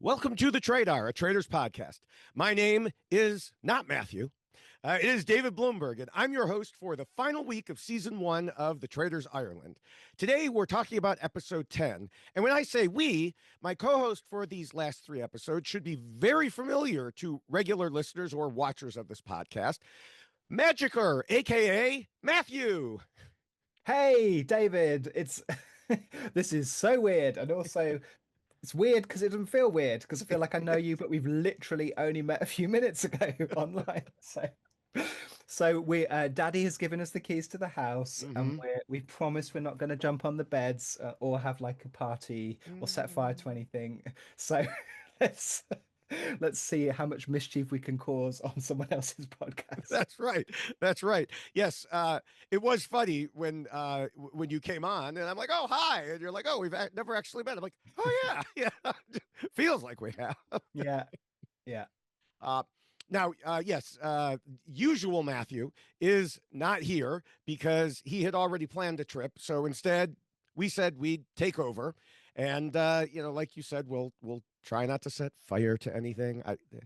Welcome to the Traitors, a Traitors podcast. My name is not Matthew. It is David Bloomberg, and I'm your host for the final week of season 1 of the Traitors Ireland. Today, we're talking about episode 10. And when I say we, my co-host for these last 3 episodes should be very familiar to regular listeners or watchers of this podcast. MaJiKer, a.k.a. Matthew. Hey, David. It's this is so weird, and also it's weird because it doesn't feel weird because I feel like I know you, but we've literally only met a few minutes ago online. So we Daddy has given us the keys to the house, and we promised we're not going to jump on the beds or have like a party or set fire to anything. So let's let's see how much mischief we can cause on someone else's podcast. That's right. That's right. Yes, it was funny when you came on, and I'm like, "Oh, hi," and you're like, "Oh, we've never actually met." I'm like, "Oh yeah, yeah." Feels like we have. Yeah, yeah. Now, yes, usual Matthew is not here because he had already planned a trip. So instead, we said we'd take over, and like you said, we'll try not to set fire to anything.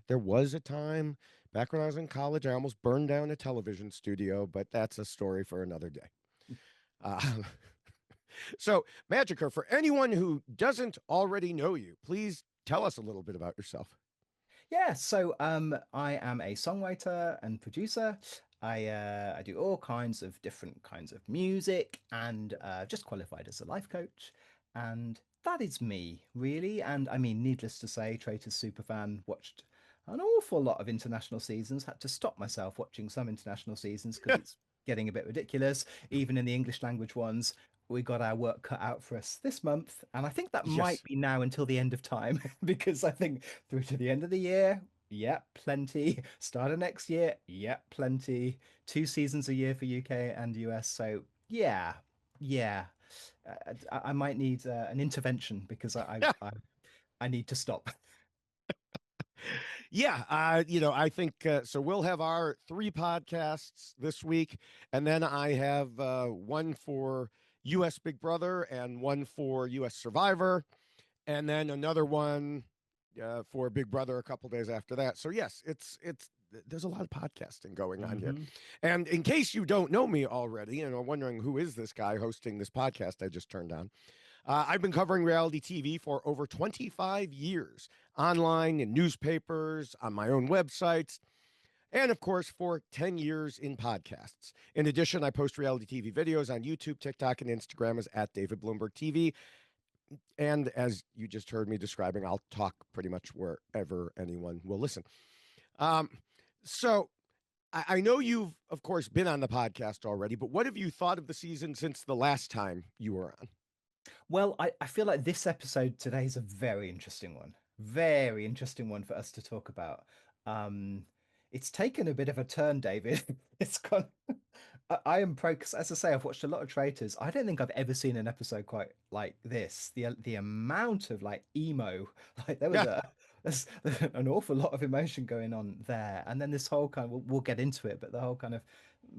There was a time back when I was in college, I almost burned down a television studio, but that's a story for another day. So, MaJiKer, for anyone who doesn't already know you, please tell us a little bit about yourself. Yeah, so I am a songwriter and producer. I do all kinds of different kinds of music and just qualified as a life coach. And that is me, really. And I mean, needless to say, Traitors superfan, watched an awful lot of international seasons, had to stop myself watching some international seasons because it's getting a bit ridiculous, even in the English language ones. We got our work cut out for us this month, and I think that might be now until the end of time because I think through to the end of the year, yeah, plenty. Start of next year, yeah, plenty. 2 seasons a year for UK and US, so yeah, yeah. I might need an intervention because I need to stop. Yeah, I think so. We'll have our 3 podcasts this week, and then I have one for U.S. Big Brother and one for U.S. Survivor, and then another one for Big Brother a couple days after that. So yes, it's there's a lot of podcasting going on here. And in case you don't know me already and are wondering who is this guy hosting this podcast I just turned on, I've been covering reality TV for over 25 years, online in newspapers, on my own websites, and of course for 10 years in podcasts. In addition, I post reality TV videos on YouTube, TikTok, and Instagram as at David Bloomberg TV. And as you just heard me describing, I'll talk pretty much wherever anyone will listen. So I know you've, of course, been on the podcast already, but what have you thought of the season since the last time you were on? Well, I feel like this episode today is a very interesting one. Very interesting one for us to talk about. It's taken a bit of a turn, David. It's gone. I am pro, because as I say, I've watched a lot of Traitors. I don't think I've ever seen an episode quite like this. The amount of like emo, like there was there's an awful lot of emotion going on there. And then this whole kind of, we'll get into it, but the whole kind of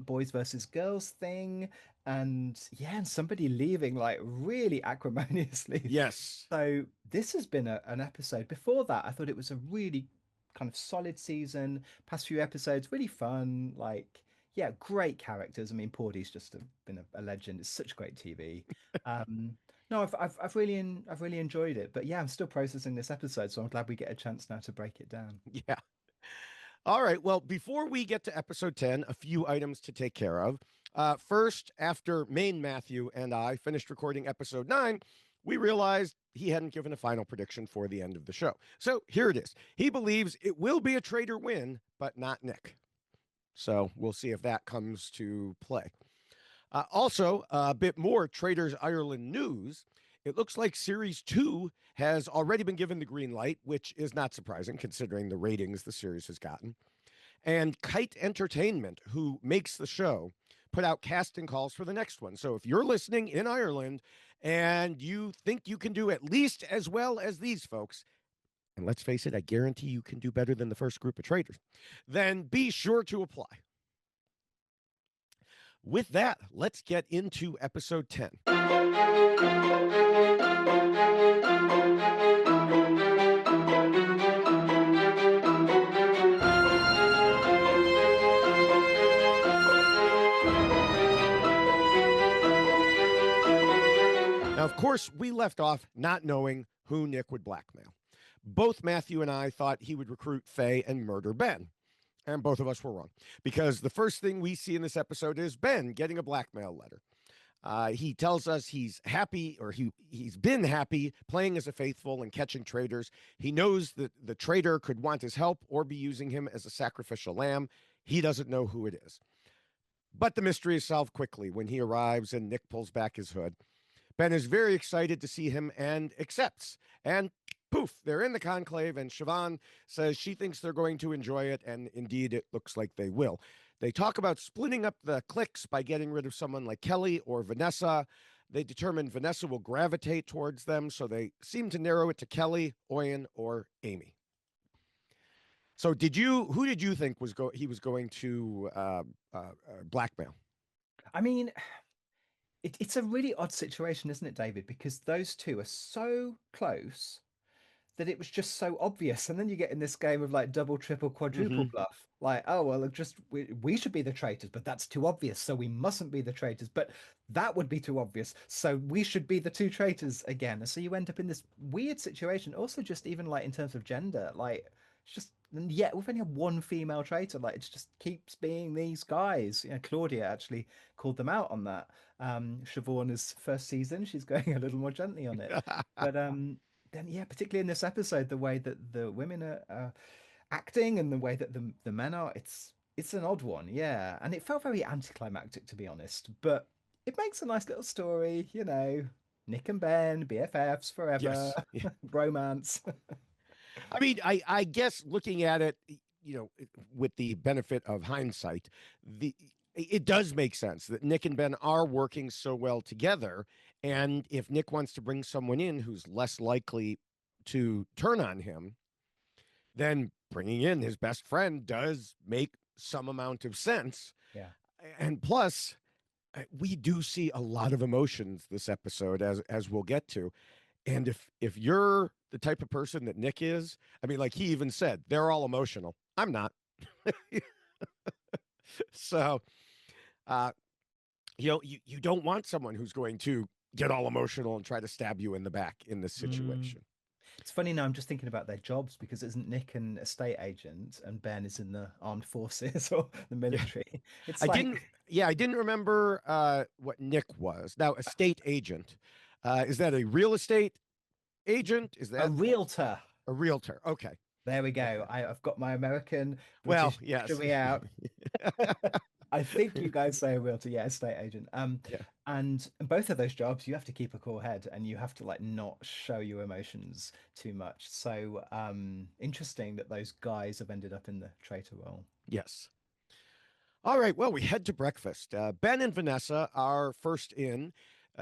boys versus girls thing, and yeah, and somebody leaving like really acrimoniously. Yes. So this has been an episode. Before that, I thought it was a really kind of solid season. Past few episodes, really fun. Like, yeah, great characters. I mean, Paudie's just been a legend. It's such great TV. No, I've really enjoyed it. But yeah, I'm still processing this episode, so I'm glad we get a chance now to break it down. Yeah. All right. Well, before we get to episode 10, a few items to take care of. First, after Main Matthew and I finished recording episode 9, we realized he hadn't given a final prediction for the end of the show. So here it is. He believes it will be a Traitor win, but not Nick. So we'll see if that comes to play. Also, a bit more Traitors Ireland news. It looks like Series 2 has already been given the green light, which is not surprising considering the ratings the series has gotten. And Kite Entertainment, who makes the show, put out casting calls for the next one. So if you're listening in Ireland and you think you can do at least as well as these folks, and let's face it, I guarantee you can do better than the first group of traitors, then be sure to apply. With that, let's get into episode 10. Now, of course, we left off not knowing who Nick would blackmail. Both Matthew and I thought he would recruit Faye and murder Ben. And both of us were wrong. Because the first thing we see in this episode is Ben getting a blackmail letter. He tells us he's happy, or he's been happy playing as a faithful and catching traitors. He knows that the traitor could want his help or be using him as a sacrificial lamb. He doesn't know who it is. But the mystery is solved quickly when he arrives and Nick pulls back his hood. Ben is very excited to see him and accepts. And poof, they're in the conclave, and Siobhan says she thinks they're going to enjoy it, and indeed it looks like they will. They talk about splitting up the cliques by getting rid of someone like Kelly or Vanessa. They determine Vanessa will gravitate towards them, so they seem to narrow it to Kelly, Oyen, or Amy. So, who did you think he was going to blackmail? I mean, it's a really odd situation, isn't it, David? Because those two are so close that it was just so obvious. And then you get in this game of like double, triple, quadruple Mm-hmm. bluff. Like, oh, well, just we should be the traitors, but that's too obvious. So we mustn't be the traitors. But that would be too obvious. So we should be the two traitors again. And so you end up in this weird situation. Also, just even like in terms of gender, like, it's just, and yet we've only had one female traitor. Like, it just keeps being these guys. You know, Claudia actually called them out on that. Siobhan's first season, she's going a little more gently on it. But then yeah, particularly in this episode, the way that the women are acting and the way that the men are, it's an odd one, yeah. And it felt very anticlimactic, to be honest. But it makes a nice little story, you know. Nick and Ben, BFFs forever, Yes. Yeah. romance. I mean, I guess looking at it, with the benefit of hindsight, it does make sense that Nick and Ben are working so well together. And if Nick wants to bring someone in who's less likely to turn on him, then bringing in his best friend does make some amount of sense. Yeah. And plus, we do see a lot of emotions this episode, as we'll get to. And if you're the type of person that Nick is, I mean, like he even said, they're all emotional. I'm not. So, uh, you don't want someone who's going to get all emotional and try to stab you in the back in this Mm. situation. It's funny now, I'm just thinking about their jobs because isn't Nick an estate agent and Ben is in the armed forces or the Yeah, military? It's I didn't. like Yeah, I didn't remember what Nick was. Now, a state agent. Is that a real estate agent? Is a that realtor. a realtor? Okay. There we go. Okay. I've got my American Well, British yes. me out. I think you guys say a realtor, yeah, estate agent. Yeah. And both of those jobs, you have to keep a cool head and you have to like not show your emotions too much. So, interesting that those guys have ended up in the traitor role. Yes. All right. Well, we head to breakfast. Ben and Vanessa are first in.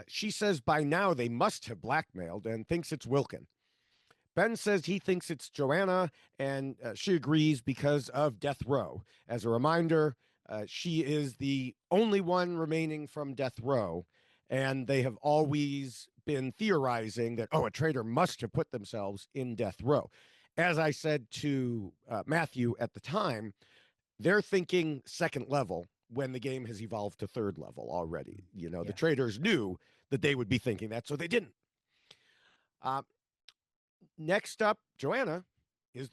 She says by now they must have blackmailed and thinks it's Wilkin. Ben says he thinks it's Joanna, and she agrees because of death row. As a reminder, she is the only one remaining from death row, and they have always been theorizing that, oh, a traitor must have put themselves in death row. As I said to Matthew at the time, they're thinking second level when the game has evolved to third level already. The Yeah. traitors knew that they would be thinking that, so they didn't. Uh, Next up, Joanna is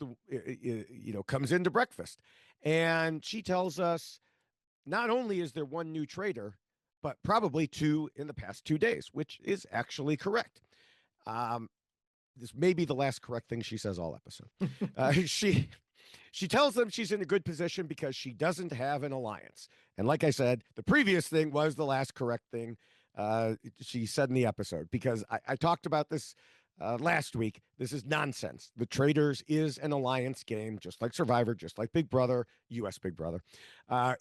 comes into breakfast, and she tells us not only is there one new traitor, but probably two in the past 2 days, which is actually correct. Um, this may be the last correct thing she says all episode. She tells them she's in a good position because she doesn't have an alliance. And like I said, the previous thing was the last correct thing she said in the episode, because I talked about this last week. This is nonsense. The Traitors is an alliance game, just like Survivor, just like Big Brother, U.S. Big Brother.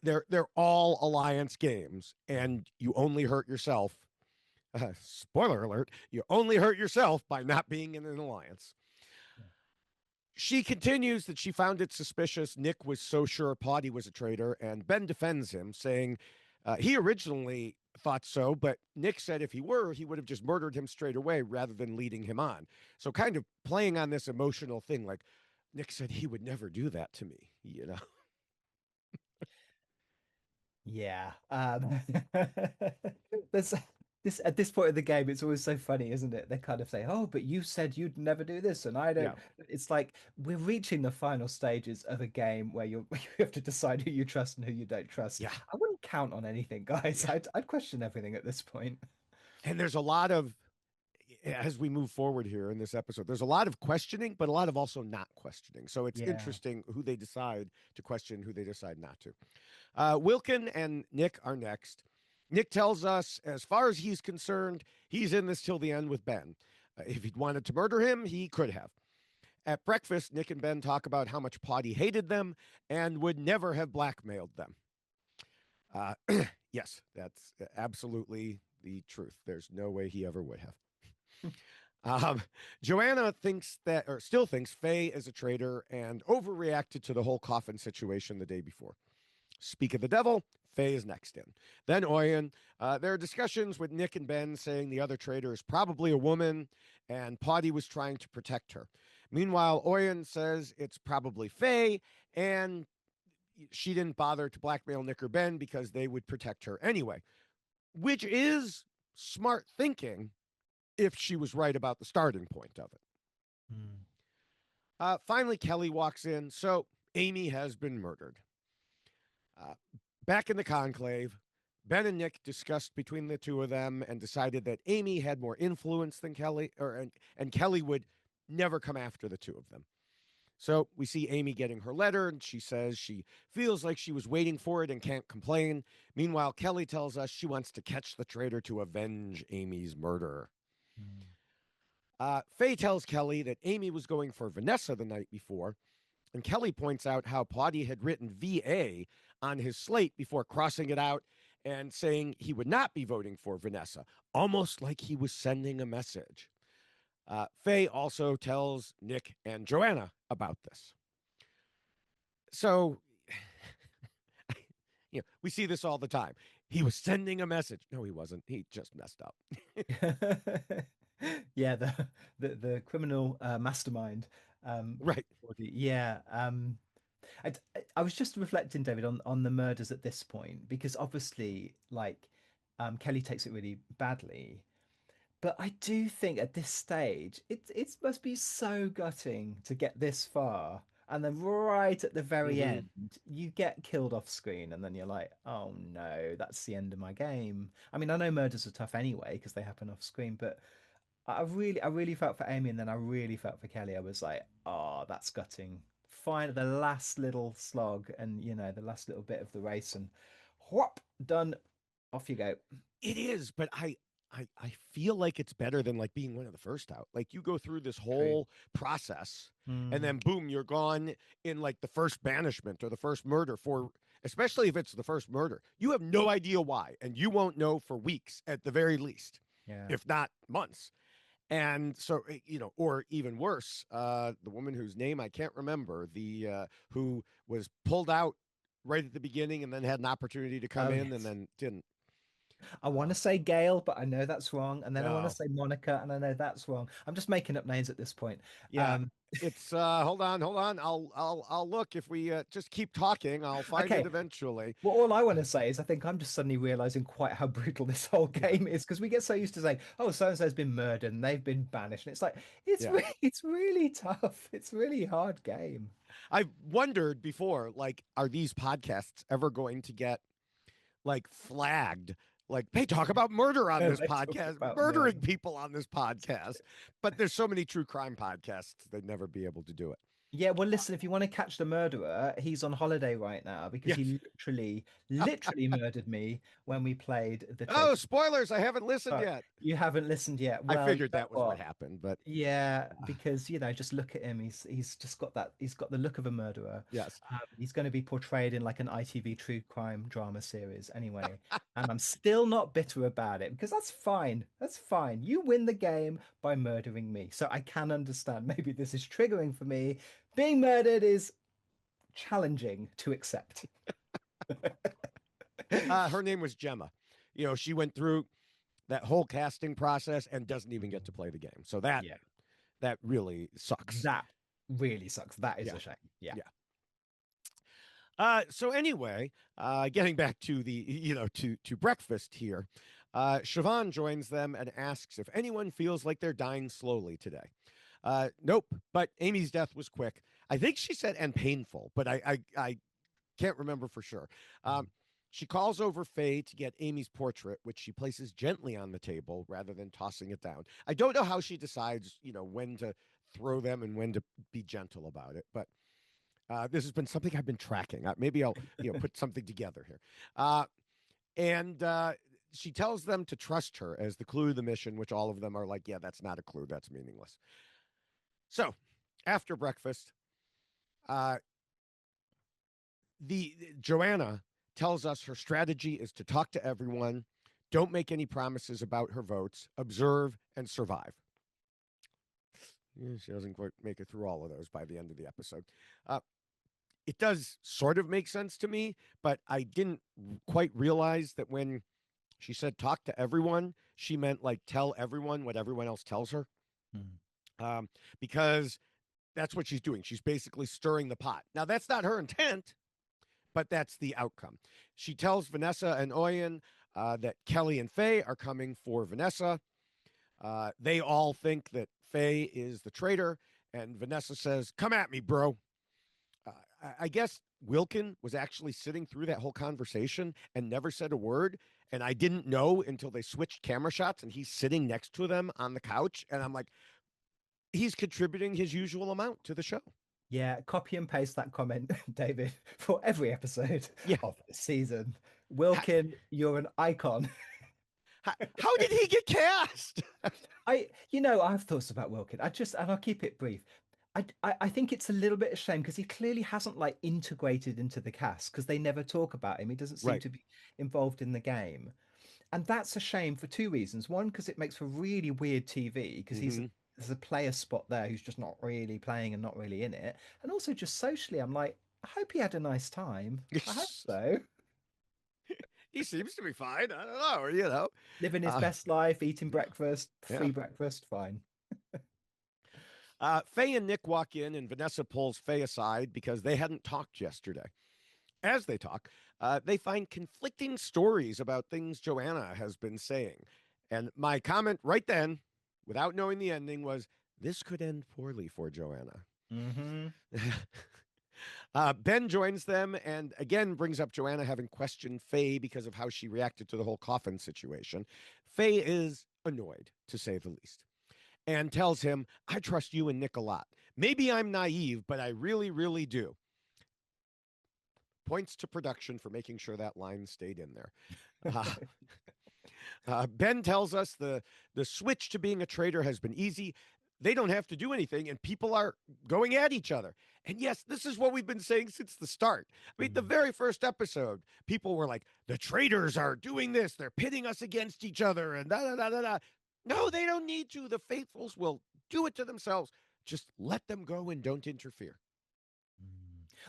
They're all alliance games, and you only hurt yourself. Spoiler alert, you only hurt yourself by not being in an alliance. She continues that she found it suspicious Nick was so sure Poddy was a traitor, and Ben defends him, saying he originally thought so, but Nick said if he were, he would have just murdered him straight away rather than leading him on. So, kind of playing on this emotional thing, like Nick said he would never do that to me. Yeah. There's this at this point of the game, it's always so funny, isn't it? They kind of say, "Oh, but you said you'd never do this, and I don't." Yeah, It's like we're reaching the final stages of a game where you have to decide who you trust and who you don't trust. yeah, I wouldn't count on anything, guys. yeah. I'd question everything at this point. And there's a lot of, as we move forward here in this episode, there's a lot of questioning, but a lot of also not questioning. So it's Yeah. interesting who they decide to question, who they decide not to. Wilkin and Nick are next. Nick tells us, as far as he's concerned, he's in this till the end with Ben. If he'd wanted to murder him, he could have. At breakfast, Nick and Ben talk about how much Poddy hated them and would never have blackmailed them. Uh, yes, that's absolutely the truth. There's no way he ever would have. Joanna thinks that, or still thinks, Faye is a traitor and overreacted to the whole coffin situation the day before. Speak of the devil, Faye is next in. Then Oyen. There are discussions with Nick and Ben saying the other traitor is probably a woman and Poddy was trying to protect her. Meanwhile, Oyen says it's probably Faye and she didn't bother to blackmail Nick or Ben because they would protect her anyway, which is smart thinking if she was right about the starting point of it. Hmm. Finally, Kelly walks in. So Amy has been murdered. Uh, Back in the conclave, Ben and Nick discussed between the two of them and decided that Amy had more influence than Kelly, and Kelly would never come after the two of them. So we see Amy getting her letter, and she says she feels like she was waiting for it and can't complain. Meanwhile, Kelly tells us she wants to catch the traitor to avenge Amy's murder. Hmm. Faye tells Kelly that Amy was going for Vanessa the night before, and Kelly points out how Poddy had written VA on his slate before crossing it out and saying he would not be voting for Vanessa, almost like he was sending a message. Faye also tells Nick and Joanna about this. So, we see this all the time. He was sending a message. No, he wasn't. He just messed up. Yeah, the criminal mastermind. Um, Right. yeah. I, I was just reflecting, David, on the murders at this point because obviously, like, Kelly takes it really badly. But I do think at this stage, it must be so gutting to get this far, and then right at the very Mm-hmm. end, you get killed off screen, and then you're like, oh no, that's the end of my game. I mean, I know murders are tough anyway because they happen off screen, but I really felt for Amy, and then I really felt for Kelly. I was like, oh, that's gutting. Fine, the last little slog, and the last little bit of the race, and whoop, done. Off you go. It is, but I feel like it's better than like being one of the first out. Like you go through this True. whole process and Hmm. then boom, you're gone in like the first banishment or the first murder for especially if it's the first murder. You have no idea why and you won't know for weeks at the very least, Yeah. if not months. And so or even worse, the woman whose name I can't remember, the who was pulled out right at the beginning and then had an opportunity to come Oh in and yes. then didn't. I want to Um, say Gail, but I know that's wrong. And then I want to no, say Monica, and I know that's wrong. I'm just making up names at this point. yeah, Um, it's hold on. I'll look if we just keep talking. I'll find it okay. eventually. Well, all I want to say is I think I'm just suddenly realizing quite how brutal this whole Yeah, game is because we get so used to saying, "Oh, so and so's been murdered and they've been banished," and it's like yeah. it's really tough. It's really hard game. I've wondered before, like, are these podcasts ever going to get like flagged? Like they talk about murder on this They talk podcast, about murdering murder. people on this podcast, but there's so many true crime podcasts they'd never be able to do it. Yeah, well, listen, if you want to catch the murderer, he's on holiday right now because Yes. he literally murdered me when we played the Oh, Traitors. spoilers! I haven't listened Oh, yet. you haven't listened yet. I Well, you figured know that was what what? happened, but Yeah, because just look at him. He's just got that. He's got the look of a murderer. yes. He's going to be portrayed in like an ITV true crime drama series anyway. And I'm still not bitter about it because that's fine. That's fine. You win the game by murdering me. So I can understand. Maybe this is triggering for me. Being murdered is challenging to accept. Her name was Gemma. She went through that whole casting process and doesn't even get to play the game. So that Yeah, that really sucks. that really sucks. That is Yeah, a shame. Yeah. yeah. So anyway, getting back to the to breakfast here. Siobhan joins them and asks if anyone feels like they're dying slowly today. Nope, but Amy's death was quick. I think she said and painful, but I can't remember for sure. She calls over Faye to get Amy's portrait, which she places gently on the table rather than tossing it down. I don't know how she decides, when to throw them and when to be gentle about it, but this has been something I've been tracking. Maybe I'll, put something together here. And she tells them to trust her as the clue to the mission, which all of them are like, yeah, that's not a clue. That's meaningless. So after breakfast, the Joanna tells us her strategy is to talk to everyone, don't make any promises about her votes, observe, and survive. She doesn't quite make it through all of those by the end of the episode. It does sort of make sense to me, but I didn't quite realize that when she said talk to everyone, she meant like tell everyone what everyone else tells her. Because that's what she's doing. She's basically stirring the pot. Now, that's not her intent, but that's the outcome. She tells Vanessa and Oyen that Kelly and Faye are coming for Vanessa. They all think that Faye is the traitor, and Vanessa says, come at me, bro. I guess Wilkin was actually sitting through that whole conversation and never said a word. And I didn't know until they switched camera shots and he's sitting next to them on the couch. And I'm like, he's contributing his usual amount to the show. Yeah, copy and paste that comment, David, for every episode of this season. Wilkin, you're an icon. How did he get cast? I have thoughts about Wilkin. And I'll keep it brief. I think it's a little bit of shame because he clearly hasn't like integrated into the cast because they never talk about him. He doesn't seem to be involved in the game. And that's a shame for two reasons. One, because it makes for really weird TV because there's a player spot there who's just not really playing and not really in it. And also just socially, I'm like, I hope he had a nice time. I hope so. He seems to be fine. I don't know, Living his best life, eating breakfast, free breakfast, fine. Faye and Nick walk in, and Vanessa pulls Faye aside because they hadn't talked yesterday. As they talk, they find conflicting stories about things Joanna has been saying. And my comment right then, without knowing the ending, was this could end poorly for Joanna. Ben joins them and again brings up Joanna having questioned Faye because of how she reacted to the whole coffin situation. Faye is annoyed, to say the least, and tells him, I trust you and Nick a lot. Maybe I'm naive, but I really, really do. Points to production for making sure that line stayed in there. Ben tells us the switch to being a traitor has been easy. They don't have to do anything, and people are going at each other. And yes, this is what we've been saying since the start. I mean, the very first episode, people were like, the traitors are doing this. They're pitting us against each other, and da-da-da-da-da. No, they don't need to. The faithfuls will do it to themselves. Just let them go and don't interfere.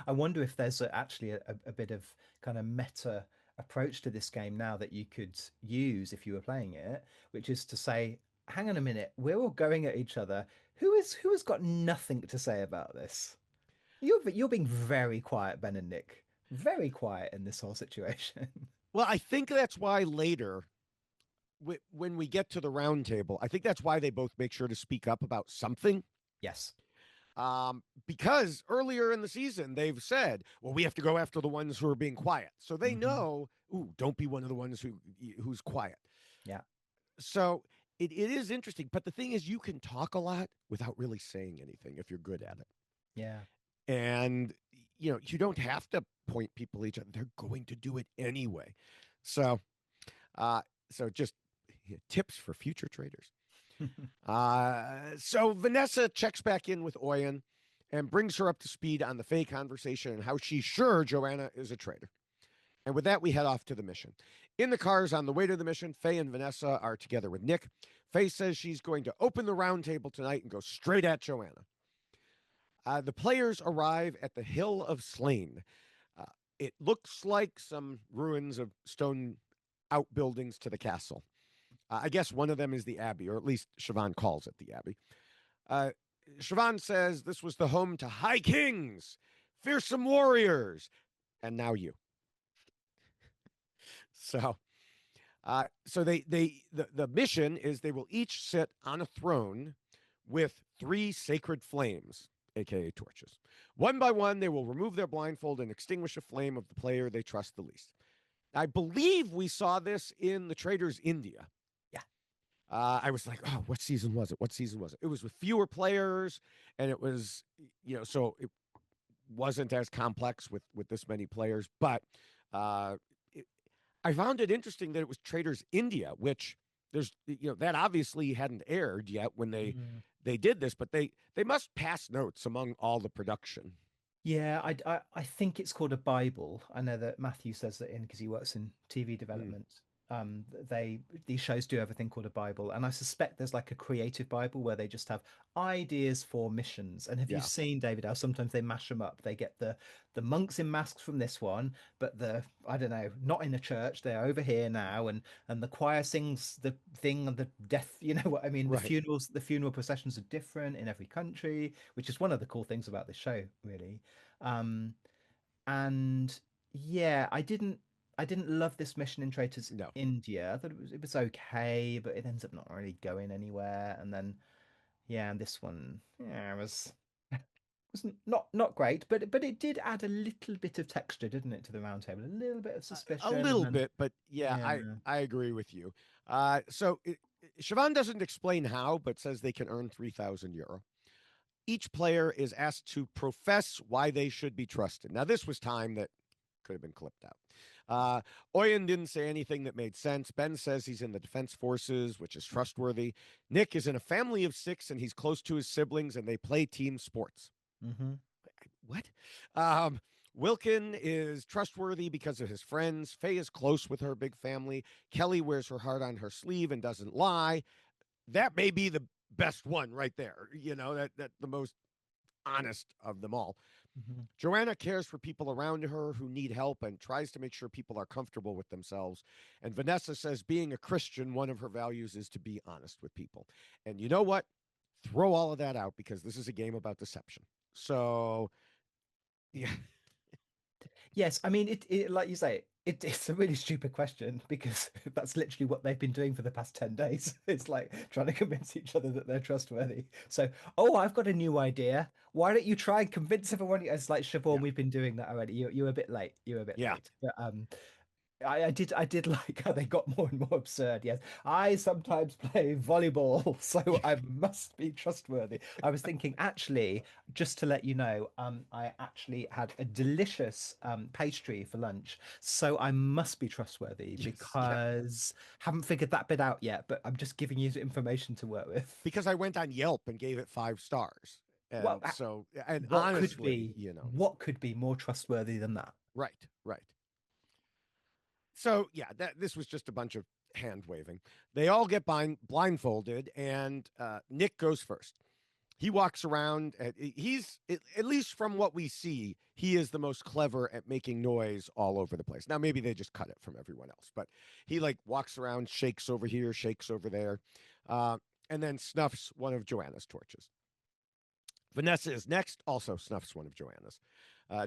I wonder if there's actually a bit of kind of meta approach to this game now that you could use if you were playing it, which is to say, hang on a minute, we're all going at each other. Who has got nothing to say about this? You're being very quiet, Ben and Nick. Very quiet in this whole situation. Well, I think that's why later, when we get to the round table, I think that's why they both make sure to speak up about something. Yes. Because earlier in the season, they've said, well, we have to go after the ones who are being quiet. So they know, ooh, don't be one of the ones who's quiet. Yeah. So it is interesting. But the thing is, you can talk a lot without really saying anything if you're good at it. Yeah. And, you don't have to point people at each other. They're going to do it anyway. So just tips for future traders. So Vanessa checks back in with Oyen and brings her up to speed on the Faye conversation and how she's sure Joanna is a traitor. And with that, we head off to the mission. In the cars on the way to the mission, Faye and Vanessa are together with Nick. Faye says she's going to open the round table tonight and go straight at Joanna. The players arrive at the Hill of Slain. It looks like some ruins of stone outbuildings to the castle. I guess one of them is the Abbey, or at least Siobhan calls it the Abbey. Siobhan says this was the home to high kings, fearsome warriors, and now you. So So the mission is they will each sit on a throne with three sacred flames, aka torches. One by one, they will remove their blindfold and extinguish a flame of the player they trust the least. I believe we saw this in the Traitors India. Yeah. I was like, oh, what season was it? What season was it? It was with fewer players, and it was, so it wasn't as complex with this many players. But uh, it, I found it interesting that it was Traitors India, which there's, that obviously hadn't aired yet when Mm. they did this, but they must pass notes among all the production. Yeah, I think it's called a Bible. I know that Matthew says that in because he works in TV Mm, development. They these shows do everything called a Bible, and I suspect there's like a creative Bible where they just have ideas for missions. And have you yeah, seen, David, how sometimes they mash them up? They get the monks in masks from this one, but the I don't know, not in a church. They're over here now, and the choir sings the thing of the death. You know what I mean? right. The funeral processions are different in every country, which is one of the cool things about this show, really. Um, and yeah, I didn't love this mission in Traitors No. India. I thought it was okay, but it ends up not really going anywhere. And then yeah, and this one, yeah, was not great, but it did add a little bit of texture, didn't it, to the round table? A little bit of A suspicion, and little then bit, but yeah, yeah. I agree with you. Siobhan doesn't explain how, but says they can earn €3,000. Each player is asked to profess why they should be trusted. Now, this was time that could have been clipped out. Oyen didn't say anything that made sense. Ben says he's in the Defense Forces, which is trustworthy. Nick is in a family of six, and he's close to his siblings, and they play team sports. Hmm. What? Um, Wilkin is trustworthy because of his friends. Faye is close with her big family. Kelly wears her heart on her sleeve and doesn't lie. That may be the best one right there. That the most honest of them all. Hmm. Joanna cares for people around her who need help and tries to make sure people are comfortable with themselves. And Vanessa says being a Christian, one of her values is to be honest with people. And you know what? Throw all of that out because this is a game about deception. So, yeah. Yes, I mean it like you say, it's a really stupid question because that's literally what they've been doing for the past 10 days. It's like trying to convince each other that they're trustworthy. So, oh, I've got a new idea. Why don't you try and convince everyone? It's like Siobhan, Yeah. we've been doing that already. You're a bit late. You're a bit Yeah. late. But I did like how they got more and more absurd. Yes, I sometimes play volleyball, so I must be trustworthy. I was thinking, actually, just to let you know, I actually had a delicious pastry for lunch, so I must be trustworthy Yes. Yeah. because haven't figured that bit out yet. But I'm just giving you information to work with. Because I went on Yelp and gave it 5 stars. Well, And so, and what could honestly, be what could be more trustworthy than that? right, right. So, yeah, this was just a bunch of hand waving. They all get blindfolded, and Nick goes first. He walks around. He's, at least from what we see, he is the most clever at making noise all over the place. Now, maybe they just cut it from everyone else, but he like walks around, shakes over here, shakes over there, uh, and then snuffs one of Joanna's torches. Vanessa is next, also snuffs one of Joanna's.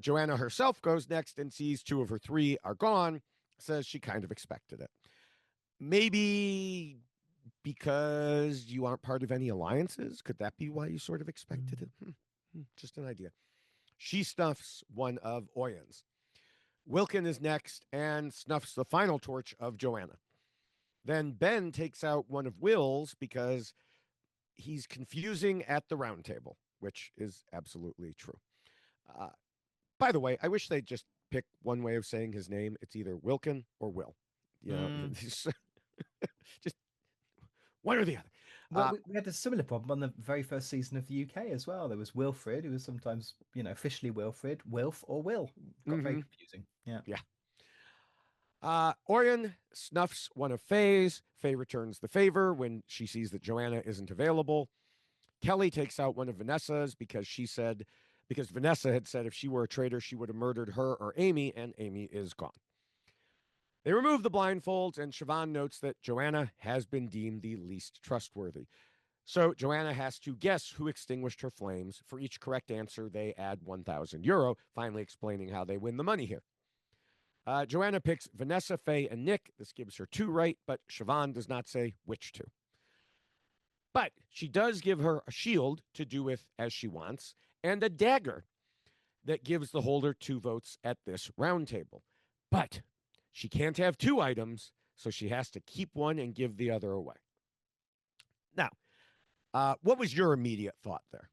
Joanna herself goes next and sees two of her three are gone, says she kind of expected it. Maybe because you aren't part of any alliances? Could that be why you sort of expected it? Just an idea. She snuffs one of Oyen's. Wilkin is next and snuffs the final torch of Joanna. Then Ben takes out one of Will's because he's confusing at the round table, which is absolutely true. Uh, by the way, I wish they'd just pick one way of saying his name. It's either Wilkin or Will. You know, Mm. just one or the other. Well, we had a similar problem on the very first season of the UK as well. There was Wilfred, who was sometimes, officially Wilfred, Wilf, or Will. Got very Mm-hmm. confusing. Yeah. Yeah. Orion snuffs one of Faye's. Faye returns the favor when she sees that Joanna isn't available. Kelly takes out one of Vanessa's because Vanessa had said if she were a traitor, she would have murdered her or Amy, and Amy is gone. They remove the blindfolds, and Siobhan notes that Joanna has been deemed the least trustworthy. So Joanna has to guess who extinguished her flames. For each correct answer, they add €1,000, finally explaining how they win the money here. Joanna picks Vanessa, Faye, and Nick. This gives her two right, but Siobhan does not say which two. But she does give her a shield to do with as she wants and a dagger that gives the holder two votes at this round table. But she can't have two items, so she has to keep one and give the other away. Now, what was your immediate thought there?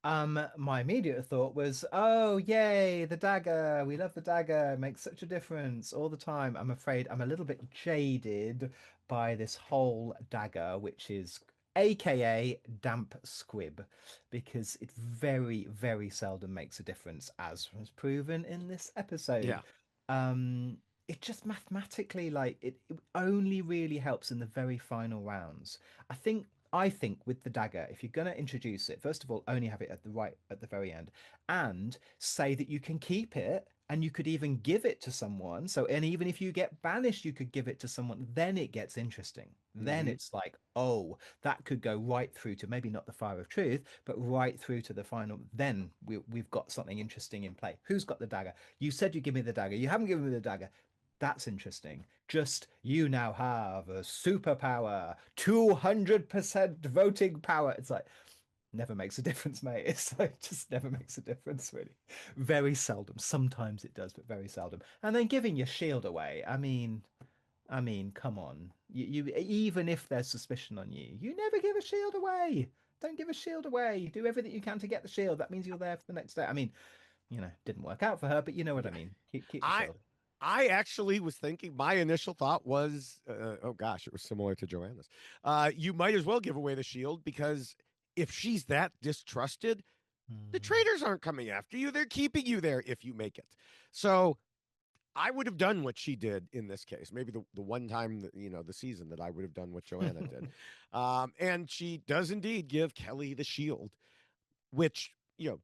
My immediate thought was, oh, yay, the dagger. We love the dagger. It makes such a difference all the time. I'm afraid I'm a little bit jaded by this whole dagger, which is AKA damp squib, because it very, very seldom makes a difference, as was proven in this episode. Yeah. Um, it just mathematically, like, it only really helps in the very final rounds. I think with the dagger, if you're going to introduce it, first of all, only have it at the very end, and say that you can keep it, and you could even give it to someone. So, and even if you get banished, you could give it to someone. Then it gets interesting. Then Mm-hmm. it's like, oh, that could go right through to maybe not the fire of truth, but right through to the final. Then we've got something interesting in play. Who's got the dagger? You said you give me the dagger. You haven't given me the dagger. That's interesting. Just you now have a superpower, 200% voting power. It's like, never makes a difference, mate. It's like, just never makes a difference, really. Very seldom. Sometimes it does, but very seldom. And then giving your shield away. I mean, come on. You even if there's suspicion on you, you never give a shield away. Don't give a shield away. Do everything you can to get the shield. That means you're there for the next day. I mean, didn't work out for her, but you know what I mean. Keep the I shield. I actually was thinking. My initial thought was, oh gosh, it was similar to Joanna's. You might as well give away the shield because if she's that distrusted, the Hmm. traitors aren't coming after you. They're keeping you there if you make it. So I would have done what she did in this case. Maybe the one time that, the season that I would have done what Joanna did. And she does indeed give Kelly the shield, which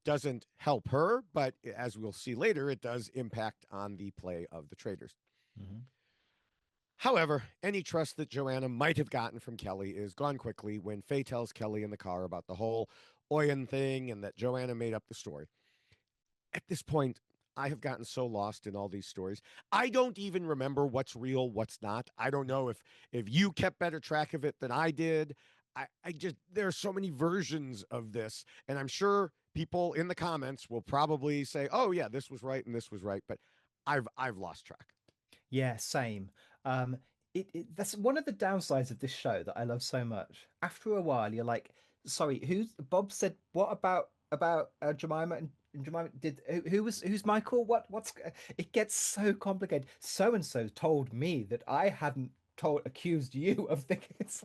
doesn't help her, but as we'll see later, it does impact on the play of the traders. Mhm. However, any trust that Joanna might have gotten from Kelly is gone quickly when Faye tells Kelly in the car about the whole Oyen thing and that Joanna made up the story. At this point, I have gotten so lost in all these stories. I don't even remember what's real, what's not. I don't know if you kept better track of it than I did. I just there are so many versions of this, and I'm sure people in the comments will probably say, "Oh yeah, this was right and this was right," but I've lost track. Yeah, same. Um, that's one of the downsides of this show that I love so much. After a while, you're like, sorry, who's Bob said what about Jemima and Jemima did who's Michael? What's it gets so complicated. So and so told me that I hadn't told accused you of thinking it's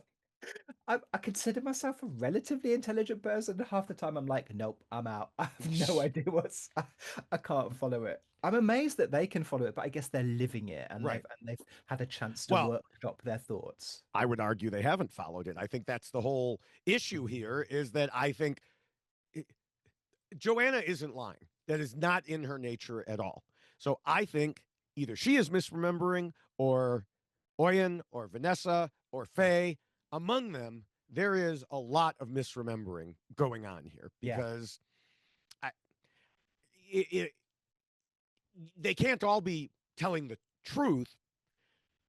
I consider myself a relatively intelligent person. Half the time, I'm like, nope, I'm out. I have no idea what's. I can't follow it. I'm amazed that they can follow it, but I guess they're living it, and Right. they've had a chance to Well, workshop their thoughts. I would argue they haven't followed it. I think that's the whole issue here is that I think Joanna isn't lying. That is not in her nature at all. So I think either she is misremembering or Oyen or Vanessa or Faye. Among them, there is a lot of misremembering going on here Yeah. because I, it, they can't all be telling the truth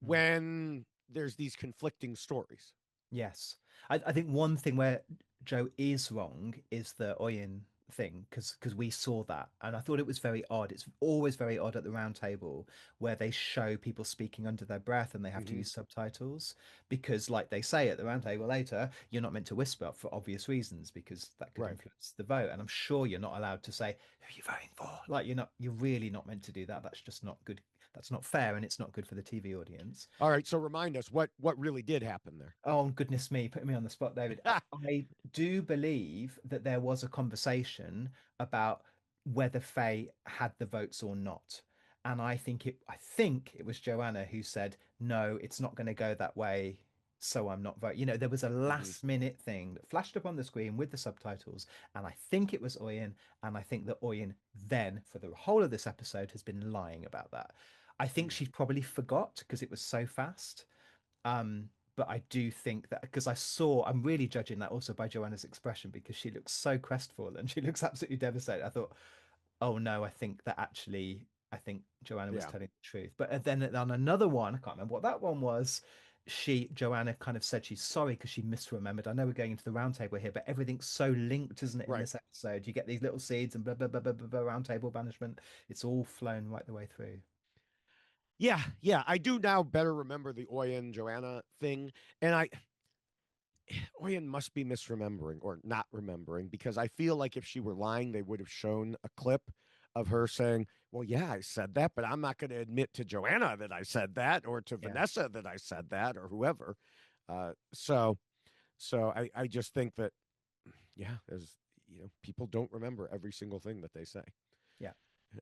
Mm. when there's these conflicting stories. Yes. I think one thing where Joe is wrong is the Oyen thing, because we saw that. And I thought it was very odd. It's always very odd at the round table where they show people speaking under their breath and they have to Mm-hmm. use subtitles. Because, like they say at the round table later, you're not meant to whisper for obvious reasons because that could Right. influence the vote. And I'm sure you're not allowed to say, who are you voting for? Like you're really not meant to do that. That's just not good. That's not fair and it's not good for the TV audience. All right. So remind us what really did happen there. Oh, goodness me, putting me on the spot, David. I do believe that there was a conversation about whether Faye had the votes or not. And I think it was Joanna who said, no, it's not going to go that way. So I'm not voting. There was a Mm-hmm. last minute thing that flashed up on the screen with the subtitles. And I think it was Oyen. And I think that Oyen then, for the whole of this episode, has been lying about that. I think Mm. she probably forgot because it was so fast. But I do think that because I'm really judging that also by Joanna's expression because she looks so crestfallen. She looks absolutely devastated. I thought, oh no, I think that actually I think Joanna was Yeah, telling the truth. But then on another one, I can't remember what that one was. Joanna kind of said she's sorry because she misremembered. I know we're going into the round table here, but everything's so linked, isn't it, in right. this episode? You get these little seeds and blah, blah, blah, blah, blah, blah, round table banishment. It's all flown right the way through. Yeah, yeah. I do now better remember the Oyen Joanna thing, and Oyen must be misremembering or not remembering because I feel like if she were lying, they would have shown a clip of her saying, "Well, yeah, I said that, but I'm not going to admit to Joanna that I said that, or to Yeah. Vanessa that I said that, or whoever." Uh, so, so I just think that yeah, as people don't remember every single thing that they say, Yeah.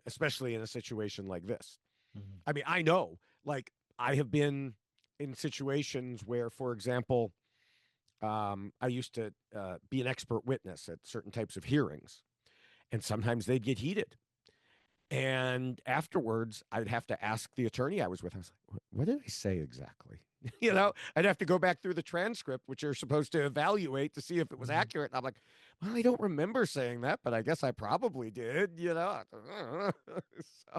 especially in a situation like this. Mhm. I mean, I know, like, I have been in situations where, for example, I used to be an expert witness at certain types of hearings, and sometimes they'd get heated. And afterwards, I'd have to ask the attorney I was with. I was like, "What did I say exactly?" I'd have to go back through the transcript, which you're supposed to evaluate to see if it was Mhm. accurate. And I'm like, "Well, I don't remember saying that, but I guess I probably did." So,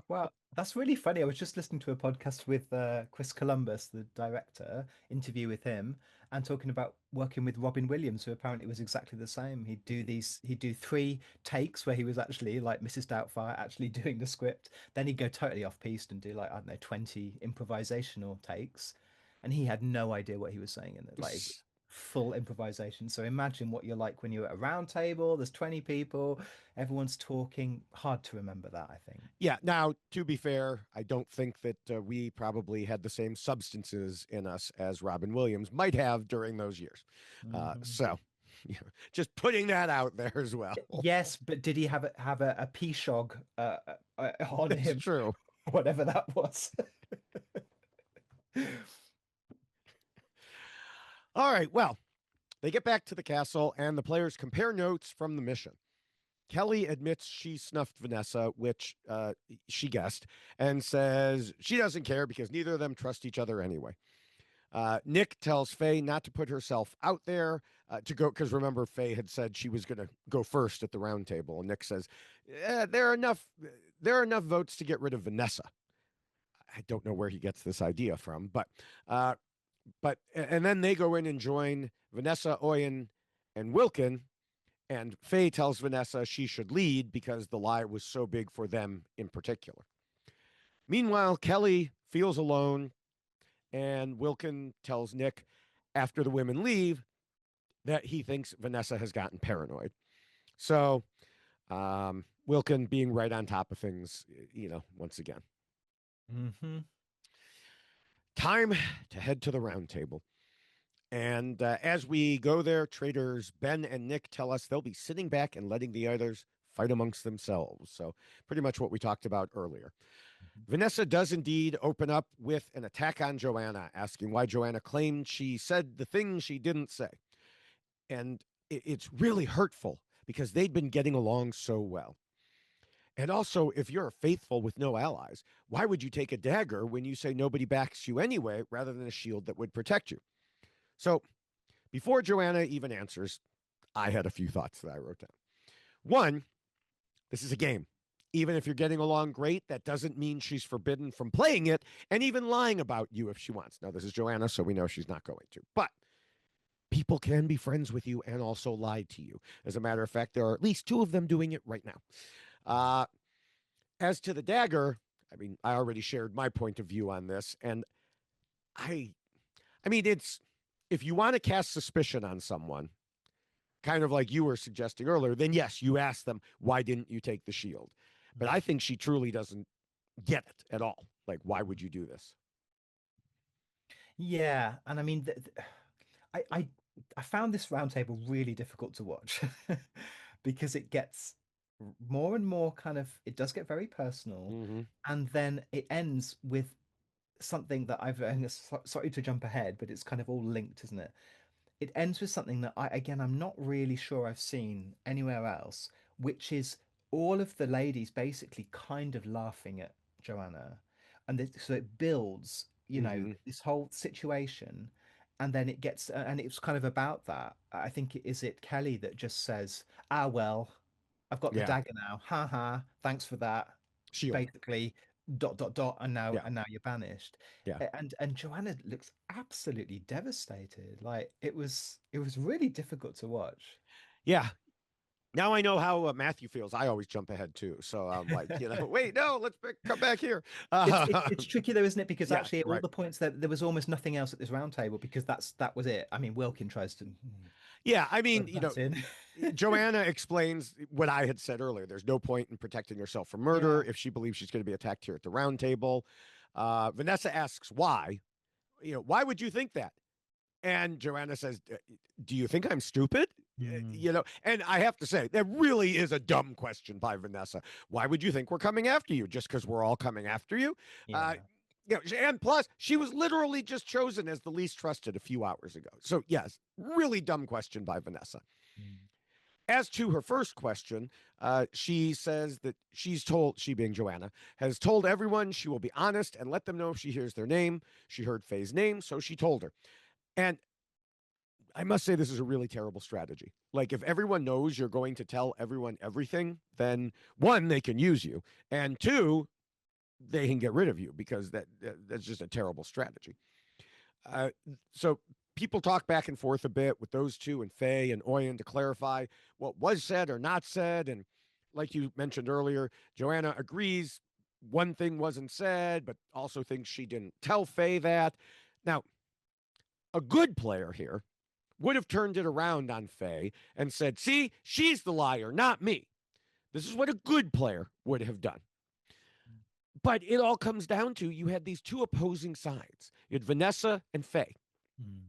Well, that's really funny. I was just listening to a podcast with Chris Columbus, the director, interview with him, and talking about working with Robin Williams, who apparently was exactly the same. He'd do three takes where he was actually like Mrs. Doubtfire, actually doing the script. Then he'd go totally off piste and do like, I don't know, 20 improvisational takes. And he had no idea what he was saying in it, like full improvisation. So imagine what you're like when you're at a round table, there's 20 people, everyone's talking. Hard to remember that, I think. yeah. Now, to be fair, I don't think that we probably had the same substances in us as Robin Williams might have during those years. Mhm. So, you know, just putting that out there as well. Yes, but did he have a P-Shog on It's him, true. whatever that was? All right. Well, they get back to the castle, and the players compare notes from the mission. Kelly admits she snuffed Vanessa, which she guessed, and says she doesn't care because neither of them trust each other anyway. Nick tells Faye not to put herself out there to go because remember Faye had said she was going to go first at the round table, and Nick says there are enough votes to get rid of Vanessa. I don't know where he gets this idea from, uh, and then they go in and join Vanessa, Oyen, and Wilkin, and Faye tells Vanessa she should lead because the lie was so big for them in particular. Meanwhile, Kelly feels alone, and Wilkin tells Nick after the women leave that he thinks Vanessa has gotten paranoid. So, Wilkin being right on top of things, once again. Hmm. Time to head to the round table. And as we go there, traders Ben and Nick tell us they'll be sitting back and letting the others fight amongst themselves. So, pretty much what we talked about earlier. Vanessa does indeed open up with an attack on Joanna, asking why Joanna claimed she said the thing she didn't say. And it's really hurtful because they'd been getting along so well. And also, if you're faithful with no allies, why would you take a dagger when you say nobody backs you anyway, rather than a shield that would protect you? So, before Joanna even answers, I had a few thoughts that I wrote down. One, this is a game. Even if you're getting along great, that doesn't mean she's forbidden from playing it and even lying about you if she wants. Now, this is Joanna, so we know she's not going to. But people can be friends with you and also lie to you. As a matter of fact, there are at least two of them doing it right now. Uh, as to the dagger, I mean, I already shared my point of view on this, and I, I mean, it's if you want to cast suspicion on someone, kind of like you were suggesting earlier, then yes, you ask them, why didn't you take the shield? But I think she truly doesn't get it at all. Like, why would you do this? Yeah, and I mean, I, I I found this roundtable really difficult to watch because it gets more and more kind of it does get very personal, Mm-hmm. and then it ends with something that and sorry to jump ahead, but it's kind of all linked, isn't it? It ends with something that I'm not really sure I've seen anywhere else, which is all of the ladies basically kind of laughing at Joanna, and so it builds, Mm-hmm. this whole situation, and then it gets, and it's kind of about that. I think it Kelly that just says, "Ah, well, I've got the Yeah. dagger now. Ha ha. Thanks for that." Shield. Basically, dot dot dot, Yeah, and now you're banished. yeah, And Joanna looks absolutely devastated. Like it was really difficult to watch. yeah. Now I know how Matthew feels. I always jump ahead too. So I'm like, wait, no, come back here. It's it's Uh, it's tricky though, isn't it? Because yeah, actually, at all right. the points that there was almost nothing else at this round table because that was it. I mean, Wilkin tries to Yeah, I throw mean, that in. Joanna explains what I had said earlier. There's no point in protecting herself from murder Yeah. if she believes she's going to be attacked here at the round table. Vanessa asks why. Why would you think that? And Joanna says, "Do you think I'm stupid?" Mm, And I have to say, that really is a dumb question by Vanessa. Why would you think we're coming after you? Just because we're all coming after you? Uh, yeah. and plus, she was literally just chosen as the least trusted a few hours ago. So, yes, really dumb question by Vanessa. Mm, As to her first question, she says that she being Joanna, has told everyone she will be honest and let them know if she hears their name. She heard Faye's name, so she told her. And I must say, this is a really terrible strategy. Like, if everyone knows you're going to tell everyone everything, then one, they can use you, and two, they can get rid of you because that's just a terrible strategy. Uh, so people talk back and forth a bit with those two and Faye and Oyen to clarify what was said or not said. And like you mentioned earlier, Joanna agrees one thing wasn't said, but also thinks she didn't tell Faye that. Now, a good player here would have turned it around on Faye and said, see, she's the liar, not me. This is what a good player would have done. But it all comes down to you had these two opposing sides. You had Vanessa and Faye, mm,